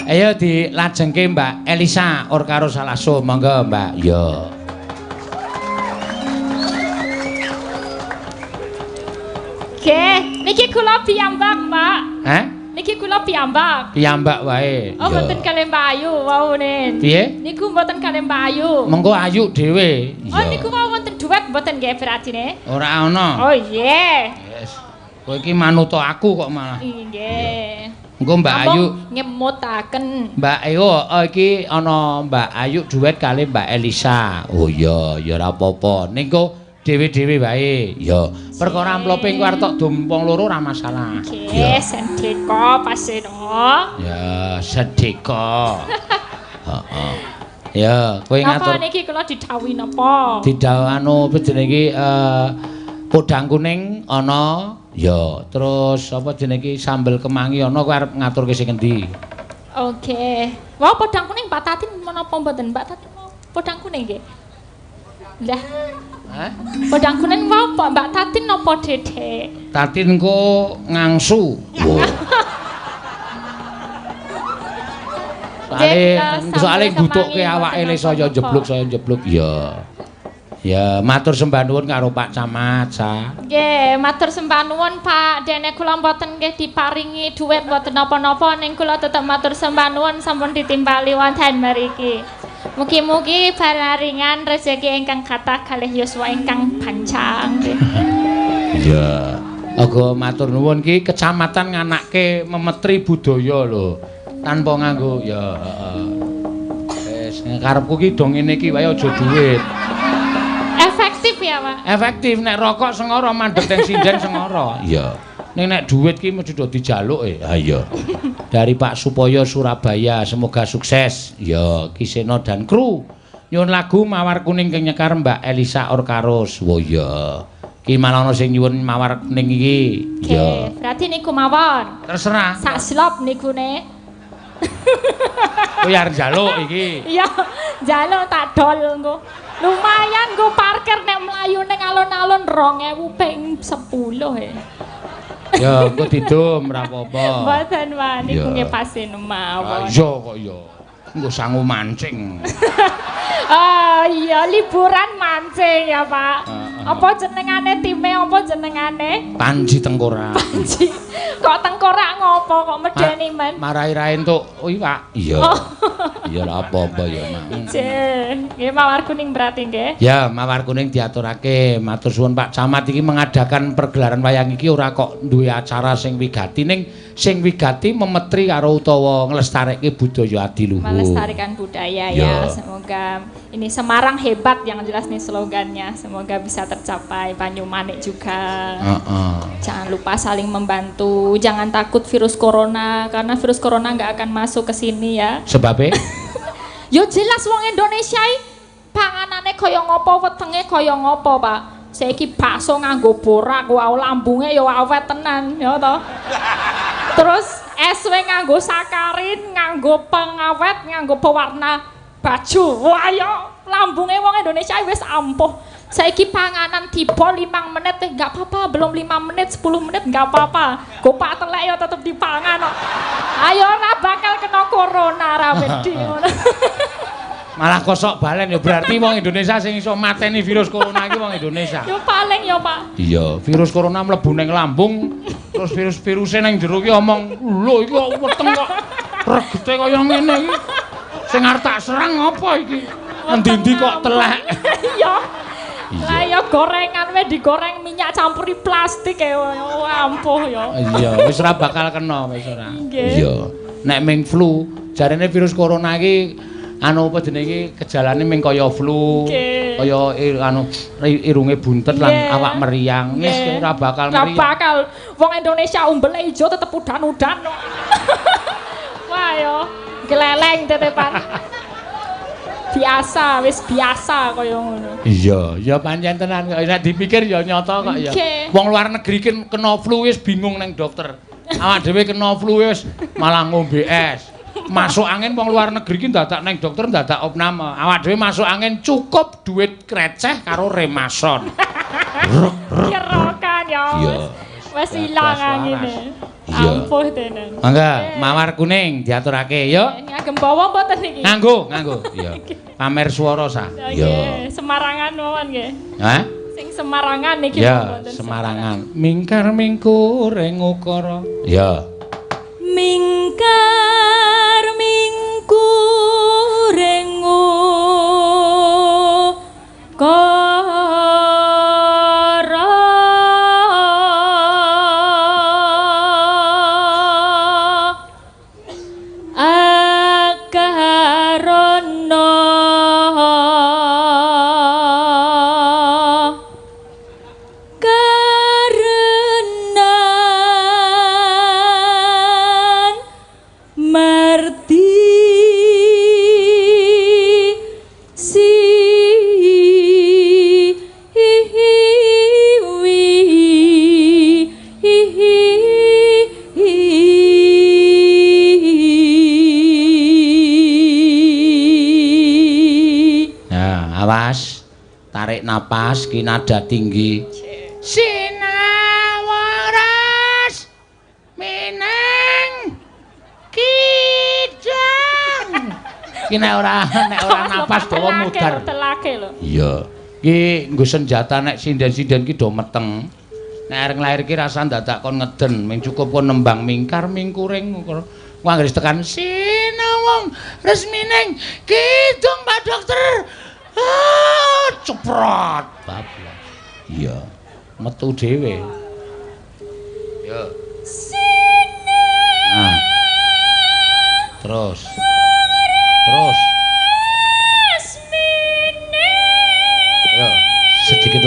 Ayo dilajengke Mbak Elisa or karo Salaso, monggo Mbak. Yo. Nggih, niki kula piyambak, Mbak. Hah? Niki kula piyambak. Piyambak wae. Oh, mboten kalih Mbak Ayu waune. Piye? Niku mboten kalih Mbak Ayu. Mengko Ayu dhewe. Oh, niku mau wonten duet mboten nggih beratine? Ora ana. Oh, nggih. Yes. Kowe iki manut aku kok malah. Nggih. Engko Mbak Ayu ngemutaken. Mbak Ayu iki ana Mbak Ayu duet kali Mbak Elisa. Oh iya, ya ora apa-apa. Ning kok dhewe-dhewe wae. Ya, perkara amplope engko arep tok dompong loro ora masalah. Nggih, sendika paseno. Ya, sedeka. Heeh. Ya, kowe ngatur. Napa niki kula didhawuhi napa? Didhawuhi anu jenenge iki podang kuning ana. Ya, terus apa jenenge iki sambel kemangi ana kowe arep ngaturke sing endi? Oke. Wah, podang kuning Mbak Tatin menapa mboten? Mbak Tatin mau podang kuning nggih? Lah. Hah? Podang kuning apa Mbak Tatin napa Dedek? Tatin ku ngangsu. Soale nggutuke awake le saya jebluk ya. Ya, matur sembah nuwun karo Pak Camat, Sa. Nggih, matur sembah nuwun Pak. Dene kula mboten nggih diparingi dhuwit mboten napa-napa ning kula tetep matur sembah nuwun sampun ditimpali wonten mriki. Mugi-mugi bararingan rezeki ingkang kathah kalih yuswa ingkang panjang. Iya. Aga matur nuwun ki kecamatan nganakke memetri budaya lho. Tanpa nganggo ya heeh. Wis karepku ki do ngene iki wae aja dhuwit. Efektif ya, Pak? Efektif nek rokok sengara mandeg teng sinden sengara. Iya. Nek dhuwit ki mesti do dijaluk Ha iya. Dari Pak Supoyo Surabaya, semoga sukses. Ya, Kiseno dan kru. Nyuwun lagu Mawar Kuning kang nyekar Mbak Elisa Orkaros. Wo ya. Ki malah ana sing nyuwun Mawar Kuning iki. Ya. Berarti niku mawon. Terserah. Sak slop nikune. Kowe arep njaluk iki. Iya, njaluk tak dol engko. Lumayan nggo parkir nek mlayu ning alun-alun 2000 ping 10 Ya, engko didum ora apa-apa. Mboten wae niku nggih pasen mawon. Iya kok ya. Engko sangu mancing. Ah, iya liburan mancing ya, Pak. Apa jenengane time apa jenengane? Panji Tengkorak. Panji. Kok tengkorak ngopo kok medeni men? Marai ra entuk iwak. Iya. Iya lah apa-apa ya, Mak. Jen, nggih Mawar Kuning berarti nggih. Ya, Mawar Kuning diaturake. Matur suwun Pak Camat iki mengadakan pergelaran wayang iki ora kok duwe acara sing wigati ning sing wigati memetri karo utawa nglestareke budaya adiluhur. Melestarikan budaya ya. Semoga ini Semarang hebat yang jelas nih slogannya. Semoga bisa tercapai. Banyumanik juga. Jangan lupa saling membantu. Jangan takut virus corona karena virus corona nggak akan masuk ke sini ya. Sebabnya? Yo jelas wong Indonesia panganane kaya ngopo, wetenge kaya ngopo, Pak. Saiki bakso nganggo borak, wae lambunge ya awet tenan, ya to. Terus SW nganggo sakarin, nganggo pengawet, nganggo pewarna baju. Wah yo lambunge wong Indonesia wis ampuh. Saiki panganan tiba 5 menit enggak apa-apa, belum 5 menit, 10 menit enggak apa-apa. Gopak telek ya tetep dipangan kok. Ayo ora bakal kena corona ra wedi ngono. Malah kosok balen ya berarti wong Indonesia sing iso mateni virus corona iki wong Indonesia. Yo paling ya, Pak. Iya, virus corona mlebu ning lambung, terus virus-viruse ning jero ki omong, "Lho iki kok weteng kok regete kaya ngene iki. Sing arep tak serang apa iki? Endi-endi kok telek." Iya. Lah ya gorengan wis digoreng minyak campuri plastik ampuh ya. Iya, wis ora bakal kena wis ora. Iya. Nek ming flu, jarene virus corona iki anu apa jenenge iki gejalane ming kaya flu. Kaya anu irunge buntet lan awak meriang. Wis ora bakal meriang. Ora bakal. Wong Indonesia umbele ijo tetep udan-udan. Wah ya, geleleng tetepan. Biasa, wis biasa kaya ngono. Iya, ya pancen tenan kok. Nek dipikir ya nyata kok ya. Wong luar negeri kena flu wis bingung nang dokter. Awak dhewe kena flu wis malah ngombe es. Masuk angin wong luar negeri ki dadak nang dokter dadak opname. Awak dhewe masuk angin cukup duit kreceh karo remason. Kerokan ya. Wis ilang angine. Ampuh tenan. Mangga, mawar kuning diaturake yo. Ngagem bawa mboten iki? Nganggo. Iya. Pamer swara sa. Yo. Semarangan mawon nggih. Hah? Sing Semarangan iki mboten. Ya, Semarangan. Mingkar mingkur ing ukara. Ya. Mingkar mingkur ing ukara. Tarik napas ki nada tinggi. Sinawaras mineng kijang. Ki nek ora napas dawa mudar. Iya. Ki nggo senjata nek sinden-sinden ki do meteng. Nek areng lair ki rasa dadak kon ngeden, ming cukup kon nembang mingkar mingkuring. Ku anggere tekan sinawang resmineng kidung Pak Dokter. Ceprot bablas. Iya, metu dhewe. Yo. Nah. Terus. Yo, sedikit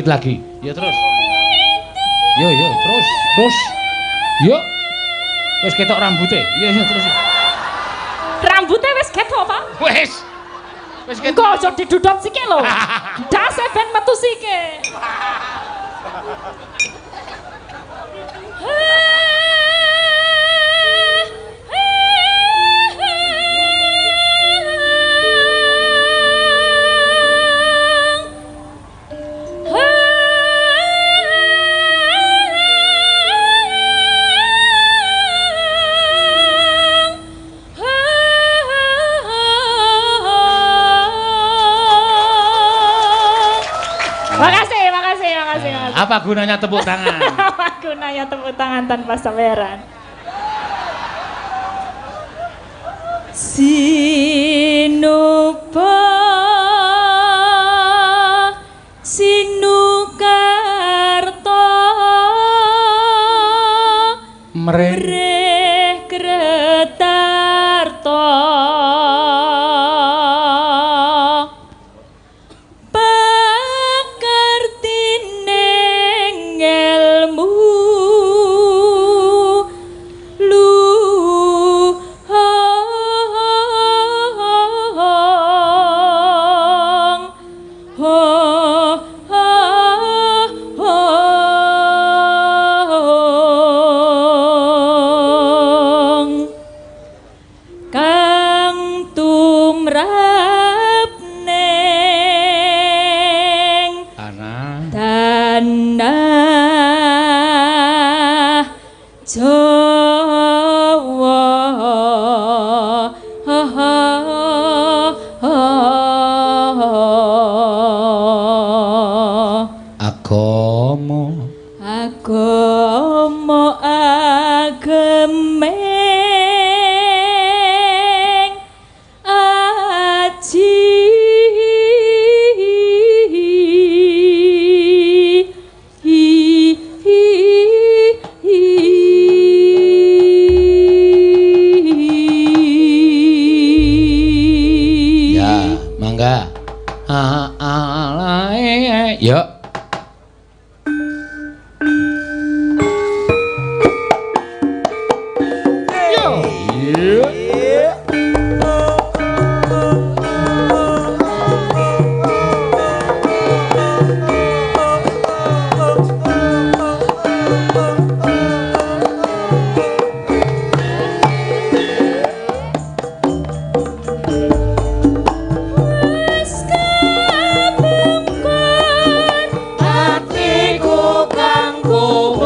lagi. Ya terus. Yo, terus. Yo. Wis ketok rambute. Iya, terus. Rambute wis ketok, Pak? Wis ketok. Kok aja didudot sike lho. Dase ben metu sike. Apa gunanya tepuk tangan? Apa gunanya tepuk tangan tanpa saweran? Sinukarto mrih Kretarto Oh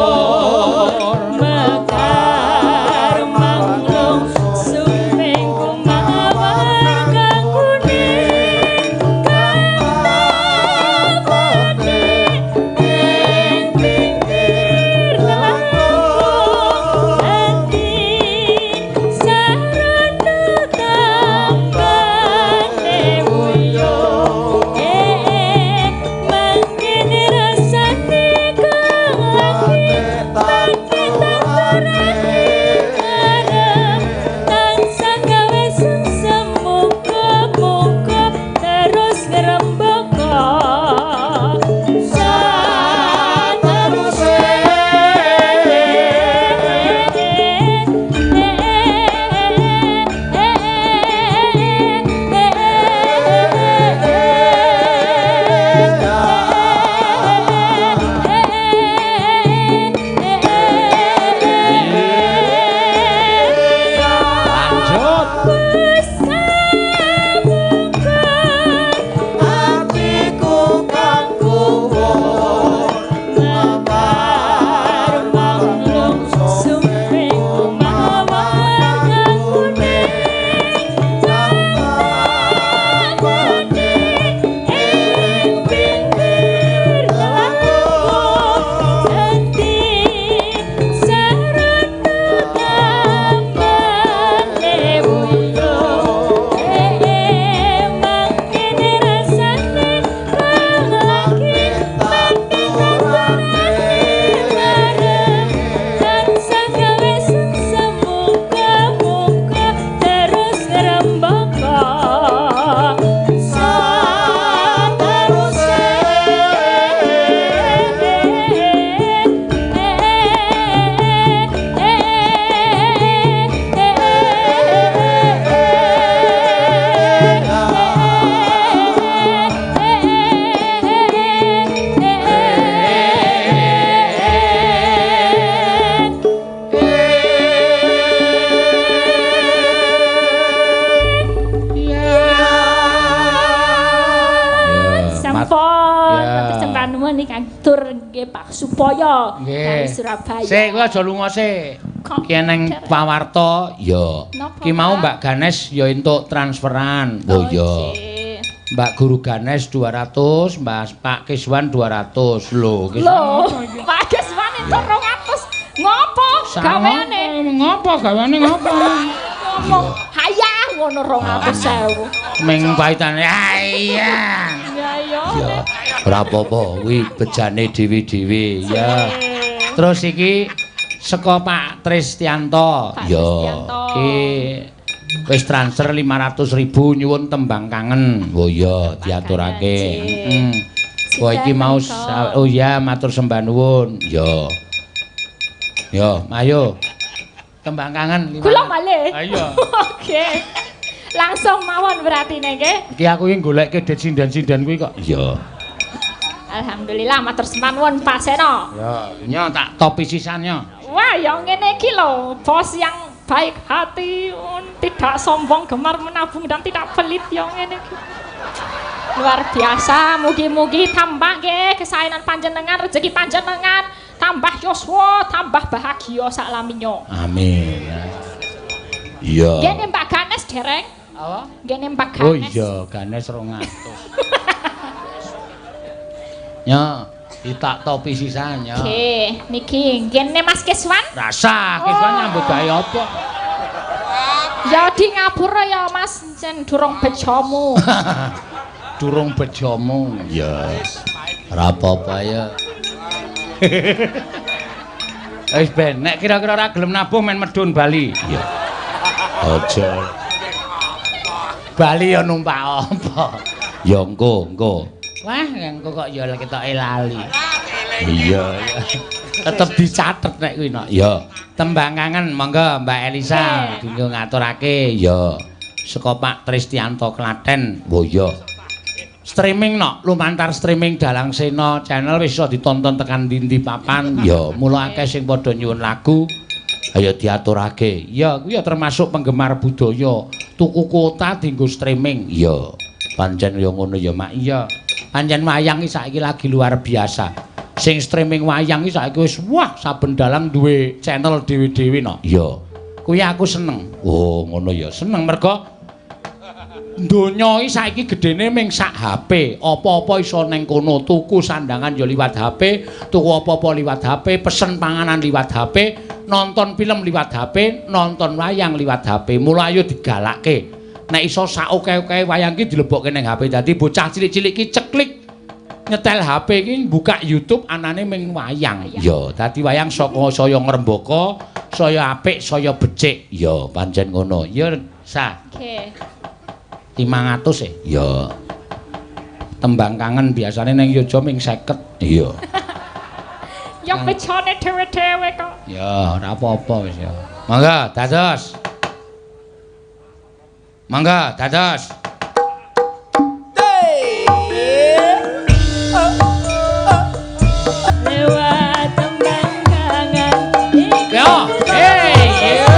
Supoyo dari Surabaya. Sik kowe aja lunga sik. Ki nang pawarta ya. Ki mau Mbak Ganes ya entuk transferan. Oh ya. Mbak Guru Ganes 200, Pak Kiswan 200. Lho, Pak Kiswan entuk 200. Ngopo gaweane? Ngopo gaweane ngopo? Ngomong hayah ngono 200.000. Ming paitane iya. Ya, ora apa-apa, kuwi bejane dhewe-dhewe ya. Terus iki saka Pak Tristianto. Ya, iki wis transfer 500.000 nyuwun tembang kangen. Oh ya, diaturake. Heeh. Wah iki mau oh ya matur sembah nuwun. Ya. Ya, ayo. Tembang kangen. Kula malih. Ayo. Oke. Langsung mawon berarti nggih. Iki aku iki goleke det sindan-sindan kuwi kok. Iya. Alhamdulillah matur sembah nuwun Pak Seno. Ya, nya tak topi sisannya. Wah, yang ngene iki lho, bos yang baik hati, tidak sombong, gemar menabung dan tidak pelit yang ngene iki. Luar biasa, mugi-mugi tambah nggih kesaenan panjenengan, rezeki panjenengan, tambah yuswa, tambah bahagia saklaminyo. Amin. Iya. Ngene Mbak Ganes dereng. Apa? Ngene Mbak Ganes. Oh iya, Ganes 200. Nya, ditak topi sisanya. Oke, niki ngene Mas Kiswan. Rasa Kiswan nyambut gawe apa? Ya di ngapura ya Mas, jen durung bejomu. Durung bejomu. Ya. Ora apa-apa ya. Wis ben, nek kira-kira ora gelem nabung men medun Bali. Iya. Aja. Bali ya numpak apa? Ya engko. Wah, engko kok ya ketoke lali. Iya. Tetep dicatet nek kuwi nok. Ya. Tembang kangen monggo Mbak Elisa dinggo ngaturake ya. Saka Pak Tristianto Klaten. Oh ya. Streaming nok, lumantar streaming Dalang Sena channel wis iso ditonton tekan ndi papan. Ya, mula akeh sing padha nyuwun lagu. Ayo diaturake. Ya, kuwi ya termasuk penggemar budaya. Tuku kuota dienggo streaming. Ya, pancen ya ngono ya, Mak. Iya. Pancen wayang iki saiki lagi luar biasa. Sing streaming wayang iki saiki wis wah saben dalang duwe channel dhewe-dhewe no. Iya. Kuwi aku seneng. Oh, ngono ya. Seneng mergo donya iki saiki gedene ming sak HP. Apa-apa iso ning kono, tuku sandangan ya liwat HP, tuku apa-apa liwat HP, pesen panganan liwat HP, nonton film liwat HP, nonton wayang liwat HP. Mula ayo digalakke. Nek iso sak oke-oke wayang iki dilebokke ning HP. Dadi bocah cilik-cilik iki ceklik nyetel HP iki buka YouTube anane ming wayang. Ya, dadi wayang saka saya ngrembaka, saya apik, saya becik. Ya, pancen ngono. Ya, Sa. Oke. 500 ya. Tembang kangen biasane ning Yojo ming 50. Iya. Ya becone dhewe-dhewe kok. Ya, ora apa-apa wis ya. Mangga dados. Mangga dados. Lewat tembang kangen. Yo, hey, yo.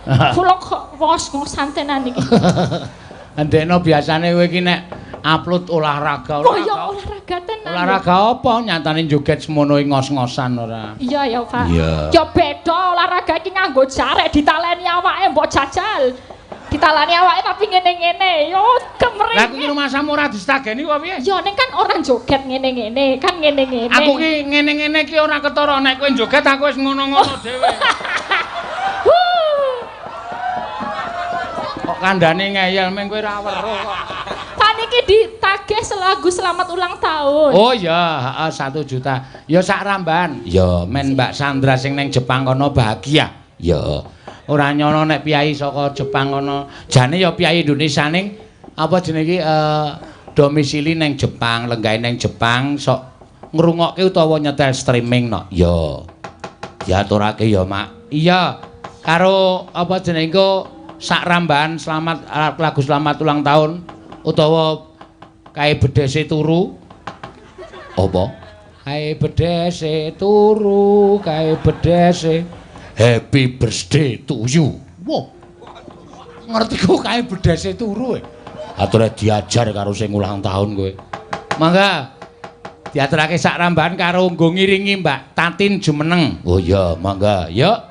Kula kok ngos-ngosan tenan iki. Ndekno biasane kowe iki nek upload olahraga. Oh ya olahraga tenan. Olahraga apa? Nyatane joget semono ngos-ngosan ora. Iya ya, Pak. Iya. Ya beda olahraga iki nganggo jarek ditaleni awake mbok jajal. Ditalani awake tapi ngene-ngene. Yo kemreng. Lah kuwi rumah samu ora distageni kok piye? Ya ning kan orang joget ngene-ngene, kan ngene-ngene. Aku ki ngene-ngene ki ora ketara nek kowe joget aku wis ngono-ngono dhewe. Kok kandhane ngeyel meng kowe ora weruh kok. Pak niki ditagih lagu selamat ulang tahun. Oh iya, heeh 1 juta. Ya sak ramban. Ya men Mbak Sandra sing ning Jepang kono bahagia. Ya. Ora nyono nek piyai saka Jepang kono. Jane ya piyai Indonesia ning apa jenenge iki domisili ning Jepang, lenggahe ning Jepang sok ngrungokke utawa nyetel streaming no. Ya. Diaturake ya, Mak. Iya. Karo apa jenenge iku sak ramban selamat lagu selamat ulang tahun utawa kae bedhese turu. Apa? Kae bedhese turu, kae bedhese Happy birthday to you. Wah. Ngerti kok kae bedhese turu e. Ature diajar karo sing ulang tahun kowe. Mangga diaturake sak ramban karo nggo ngiringi Mbak Tatin Jumeneng. Oh iya, mangga. Yuk.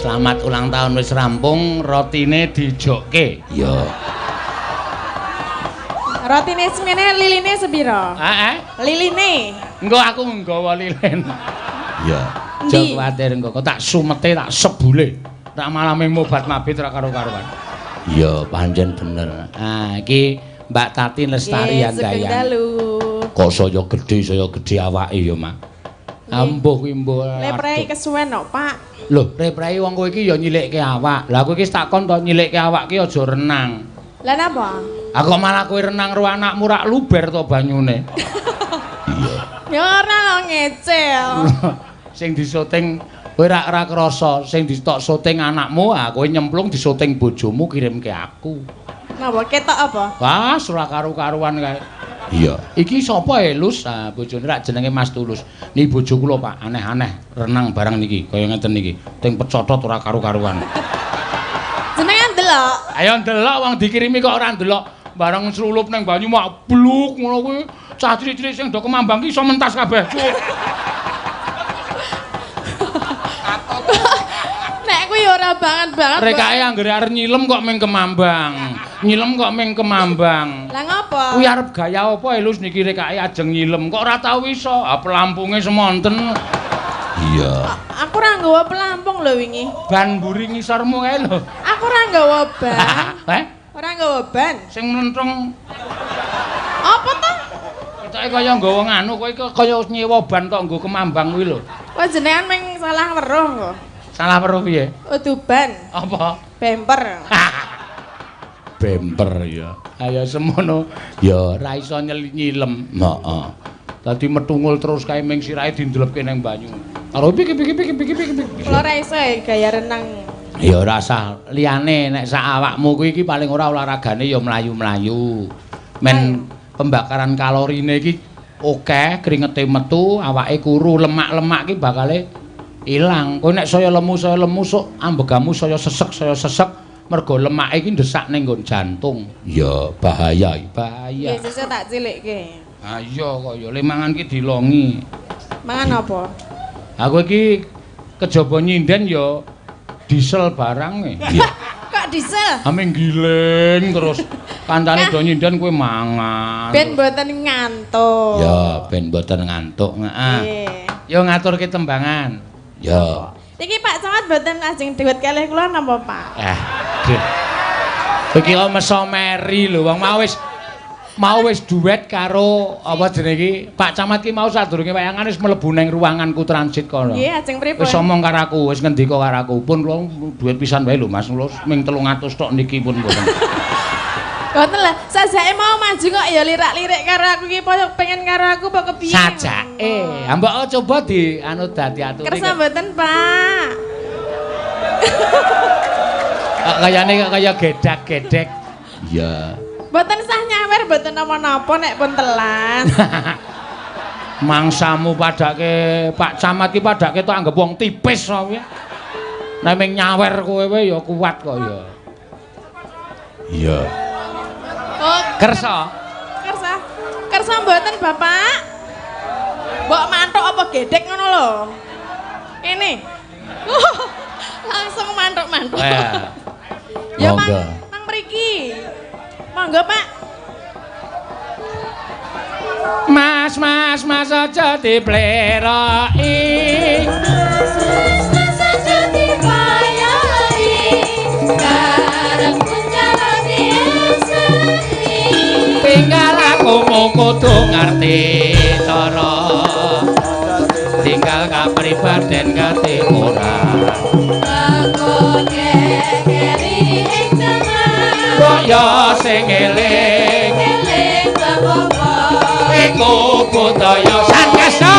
Selamat ulang tahun wis rampung, rotine dijokke. Ya. Rotine semene liline sepira? Heeh. Liline. Engko aku nggawa lilin. Ya. Aja kuwatir engko tak sumete tak sebule. Tak malah ming mobat mabit ra karo-karuan. Iya, pancen bener. Ah, iki Mbak Tati Lestari Handayani. Kok saya gedhe awake ya, Mak. Ambuh kuwi mbuh. Leprei kesuwen kok, Pak. Lho, reprei wong kowe iki ya nyilikke awak. Lah kowe iki takon to nyilikke awak ki aja renang. Lah napa? Ah kok malah kowe renang karo anakmu rak luber to banyune. Iya. Ya ora lo ngecel. Sing disyuting kowe rak krasa, sing ditok syuting anakmu, ah kowe nyemplung disyuting bojomu kirimke aku. Napa ketok apa? Wah, ora karu-karuan kae. Iya. Iki sapa Lus? Ah, bojone rak jenenge Mas Tulus. Niki bojo kula, Pak, aneh-aneh renang barang niki, kaya ngeten niki. Ting pecotot ora karu-karuan. Jenengan delok. Ayo ndelok wong dikirimi kok ora ndelok. Bareng srulup ning banyu mak bluk ngono kuwi. Cah cilik-cilik sing do kemambang ki iso mentas kabeh. Nek kuwi ora banget. Rekake anggere arep nyilem kok ming kemambang. Nyilem kok ming kemambang. Lah ngopo? Kuwi arep gaya apa Lus niki rekake ajeng nyilem kok ora tau iso. Ah pelampunge semonten. Iya. Aku ora nggawa pelampung lho wingi. Ban mburi ngisormu kae lho. Aku ora nggawa ban. Heh? Ora nggawa ban. Sing mlentrong Apa to? ketoke kaya nggawa nganu kowe kaya nyewa ban tok nggo kemambang kuwi lho. Wah jenengan meng salah weruh kok. Salah weruh piye? Udu ban. Apa? Bemper. Bemper ya. Ayo semono ya ra iso nyilem. Heeh. Dadi metungul terus kae ming sirahe dindelepke ning banyu. Karo piki. Kula ora iso gaya renang. Ya ora usah liyane nek sak awakmu kuwi iki paling ora olahragane ya mlayu-mlayu. Men pembakaran kalorine iki akeh, kringete metu, awake kuru, lemak-lemak ki bakale ilang. Kowe nek saya lemu sok ambegamu saya sesek. Mergo lemake iki ndesak ning nggon jantung. Ya bahaya. Ya sesuk tak cilikke. Ha iya kok ya le mangan ki dilongi. Mangan apa? Aku iki kejaba nyinden ya diesel barang e. Iya. Kok diesel? Ame giling terus kancane do nyinden kowe mangan. Ben mboten ngantuk. Ya ben mboten ngantuk. Heeh. Yo ngaturke tembangan. Ya. Iki Pak Camat mboten ajeng diwet kalih kula napa Pak? Iki kok meso meri lho wong mau wis duet karo apa jenenge iki Pak Camat ki mau sadurunge wayangan wis mlebu ning ruanganku transit kono. Nggih, ajeng pripun? Wis omong karo aku, wis ngendika karo aku. Pun kula duet pisan wae lho Mas, kula ming 300 tok niki pun mboten. Boten lah, sajake mau maju kok ya lirak-lirik karo aku iki pengen karo aku apa kepiye? Sajake. Ha mbok coba di anu dadi aturi. Kersa mboten, Pak. Kayane kaya gedak-gedek. Iya. Mboten sah nyawer, mboten napa-napa nek pun telan. Mangsamu padake Pak Camat ki padake tok anggap wong tipis wae. Nek ming nyawer kowe ya kuat kok ya. Iya. Oh, Kersa. Kersa mboten, Bapak. Mbok mantuk apa gedek ngono lho. Ini. Langsung mantuk-mantuk. Ya mang mriki. Monggo, Pak. Mas aja dipleroki. Mas aja dibayari. Karep kunjalani eseni. Tinggal aku mau kudu ngerti cara. Tinggal kapribaden kate ora. Aku keri ing jaman. Kok ya sing eling Bapak. iku budaya Sankasa.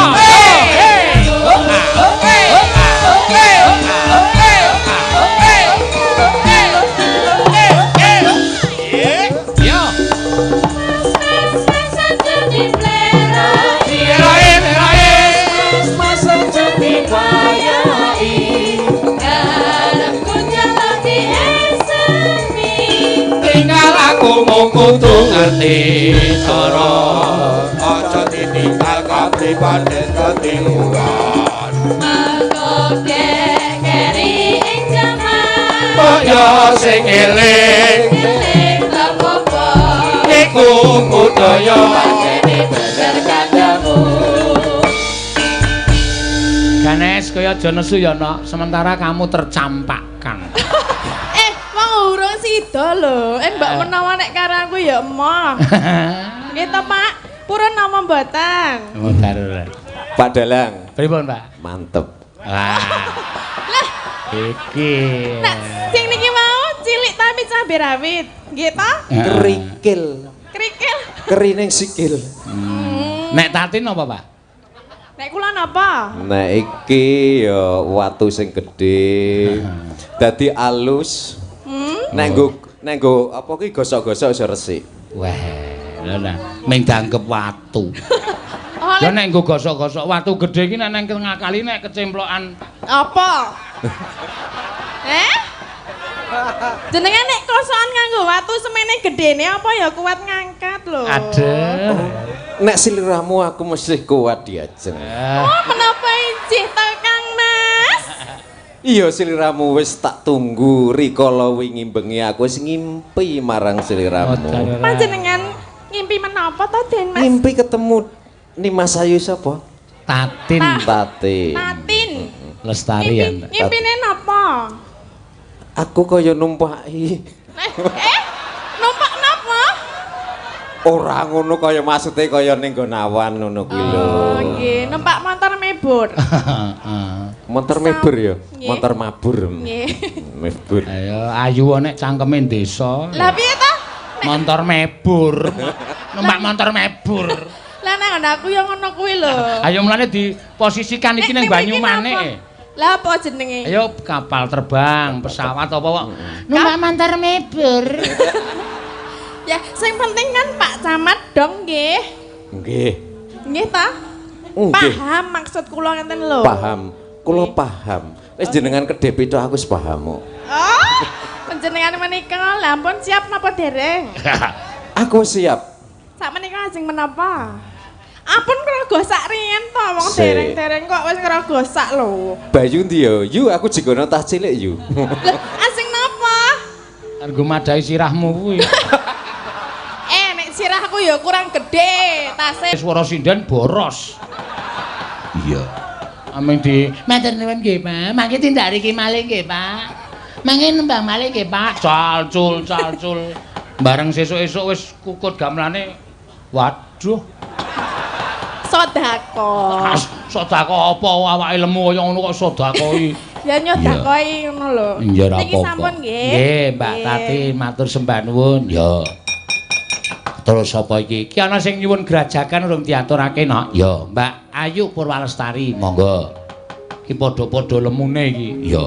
Kudu ngerti cara aja ditinggal kapribaden ketinggalan. Mangko keri ing jaman. Kaya sing eling Bapak. iku budaya Jadi bener kandamu. Ganes kaya aja nesu ya nok, sementara kamu tercampakkan. Wong urung sida lho. Mbak menawa nek karo aku ya emoh. Nggih to, Pak? Purun nama mboten. Bentar. Pak Dalang. Pripun, Pak? Mantep. Wah. Lah, Iki. nah, sing niki mau cilik tapi cabe rawit. Nggih to? Kerikil. Krikil. Kerining sikil. Nek Tatin apa, Pak? Nek kula napa? Nah iki ya watu sing gedhe. Dadi alus. Nek nggo apa ki gosok-gosok iso resik. Wah, lha ming dianggep watu. Oh, Ya nek nggo gosok-gosok watu gedhe iki nek nang ngakali nek kecemplokan apa? Jenengan nek kosokan nganggo watu semene gedene apa ya kuat ngangkat lho. adem. Nek siliramu aku mesti kuat diajeng. Oh, menapa injih to Kang Mas? Iya siliramu wis tak tunggu rikala wingi bengi aku wis ngimpi marang siliramu. Panjenengan ngimpi menapa to Den Mas? Ngimpi ketemu Nimas Ayu sapa? Tatin. Tatin. Tatin. Lestarian. Ngimpine napa? Aku kaya numpaki. Numpak napa? Ora ngono kaya maksude kaya ning Gonawan ngono kuwi lho. Oh, nggih, numpak motor mebur. Motor mebur ya, Nggih. motor mabur. Nggih. Mebur. Ayo ayu nek cangkeme desa. Lah piye to? Motor mebur. Numpak motor mebur. Lah nang aku ya ngono kuwi lho. Ayo mulane diposisikan iki ning banyu maneh. Lah apa jenenge? Ayo kapal terbang, pesawat apa kok. Numpak motor mebur. Ya, sing penting kan Pak Camat dong nggih. Nggih. Nggih ta? Nggih. Paham maksud kula ngenten lho. Paham. Kula paham. Wis jenengan kedhep itu aku wis paham kok. Oh, panjenengan menika lah ampun siap napa dereng? Aku siap. Sak menika ajeng menapa? Ampun ngrogosak riyen to wong Sik. dereng-dereng kok wis ngrogosak lho. Bayu ndi ya? Yu aku jigono tas cilik yu. Lah asing napa? Kanggo madai sirahmu kuwi. Nek sirahku ya kurang gede tase. Swara sinden boros. Iya. Ameng di matur nuwun nggih, Pak. Mangke tindak riki malih nggih, Pak. Mangin Mbah Malik nggih, Pak. Calcul. Bareng sesuk-esuk wis kukut gamelane. Waduh. Sedekah. Sedekah apa awake lemu kaya ngono kok sedekahi. Ya nyodakoi ngono lho. Iya ora Niki apa-apa. sampun nggih. Nggih, Mbak Tati matur sembah nuwun. Ya. Terus apa iki? Ki ana sing nyuwun grajakan urung diaturake, Nok. Ya, Mbak Ayu Purwalestari, monggo. Ki padha-padha lemune iki. Ya.